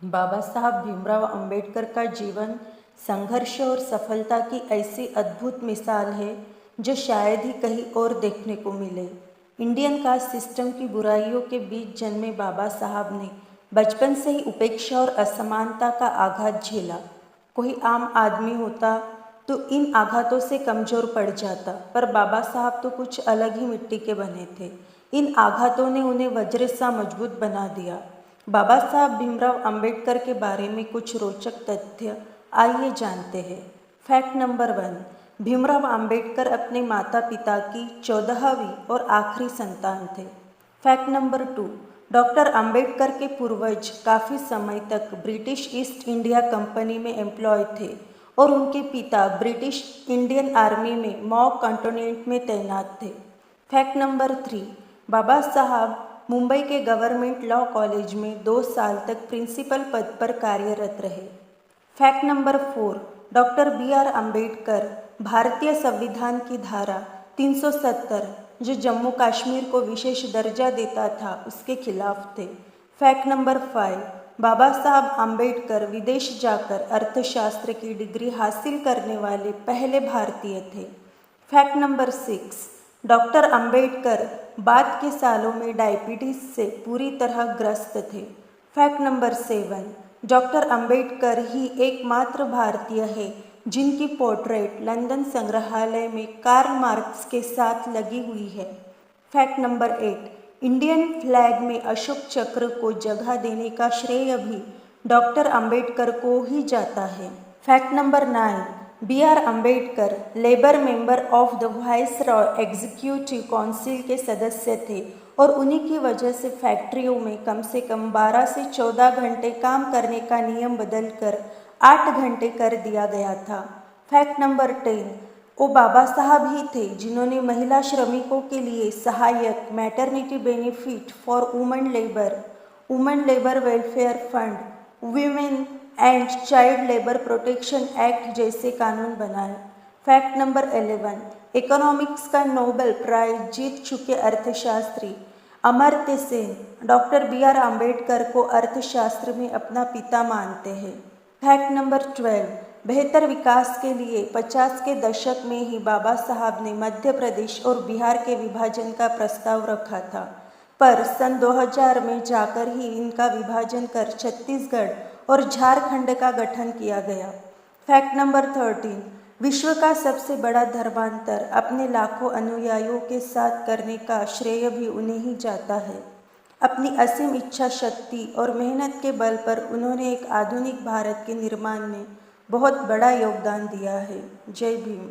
बाबा साहब भीमराव अंबेडकर का जीवन संघर्ष और सफलता की ऐसी अद्भुत मिसाल है जो शायद ही कहीं और देखने को मिले। इंडियन कास्ट सिस्टम की बुराइयों के बीच जन्मे बाबा साहब ने बचपन से ही उपेक्षा और असमानता का आघात झेला। कोई आम आदमी होता तो इन आघातों से कमज़ोर पड़ जाता, पर बाबा साहब तो कुछ अलग ही मिट्टी के बने थे। इन आघातों ने उन्हें वज्र सा मजबूत बना दिया। बाबा साहब भीमराव अंबेडकर के बारे में कुछ रोचक तथ्य आइए जानते हैं। फैक्ट नंबर 1, भीमराव अंबेडकर अपने माता पिता की 14वीं और आखिरी संतान थे। फैक्ट नंबर 2, डॉक्टर अंबेडकर के पूर्वज काफ़ी समय तक ब्रिटिश ईस्ट इंडिया कंपनी में एम्प्लॉय थे और उनके पिता ब्रिटिश इंडियन आर्मी में मॉ कंटोनेंट में तैनात थे। फैक्ट नंबर 3, बाबा साहब मुंबई के गवर्नमेंट लॉ कॉलेज में 2 साल तक प्रिंसिपल पद पर कार्यरत रहे। Fact number 4, doctor B.R. Ambedkar भारतीय संविधान की धारा 370 जो जम्मू कश्मीर को विशेष दर्जा देता था उसके खिलाफ थे। फैक्ट नंबर 5, बाबा साहब अंबेडकर विदेश जाकर अर्थशास्त्र की डिग्री हासिल करने वाले पहले भारतीय थे। फैक्ट नंबर 6, डॉक्टर अंबेडकर बाद के सालों में डायबिटीज़ से पूरी तरह ग्रस्त थे। फैक्ट नंबर 7, डॉक्टर अंबेडकर ही एकमात्र भारतीय है जिनकी पोर्ट्रेट लंदन संग्रहालय में कार्ल मार्क्स के साथ लगी हुई है। फैक्ट नंबर 8, इंडियन फ्लैग में अशोक चक्र को जगह देने का श्रेय भी डॉक्टर अंबेडकर को ही जाता है। Fact number 9, B.R. Ambedkar labour member of the viceroy executive council के सदस्य थे और उन्हीं की वजह से फैक्ट्रियों में कम से कम 12 से 14 घंटे काम करने का नियम बदलकर 8 घंटे कर दिया गया था। फैक्ट नंबर 10, वो बाबा साहब ही थे जिन्होंने महिला श्रमिकों के लिए सहायक maternity benefit for women labour welfare fund, women and child labour protection act जैसे कानून बनाए। फैक्ट नंबर 11, इकोनॉमिक्स का नोबेल प्राइज जीत चुके अर्थशास्त्री अमर्त्य सेन डॉक्टर B.R. अंबेडकर को अर्थशास्त्र में अपना पिता मानते हैं। फैक्ट नंबर 12, बेहतर विकास के लिए 50 के दशक में ही बाबा साहब ने मध्य प्रदेश और बिहार के विभाजन का प्रस्ताव रखा था, पर सन 2000 में जाकर ही इनका विभाजन कर छत्तीसगढ़ और झारखंड का गठन किया गया। फैक्ट नंबर 13, विश्व का सबसे बड़ा धर्मांतर अपने लाखों अनुयायियों के साथ करने का श्रेय भी उन्हें ही जाता है। अपनी असीम इच्छा शक्ति और मेहनत के बल पर उन्होंने एक आधुनिक भारत के निर्माण में बहुत बड़ा योगदान दिया है। जय भीम।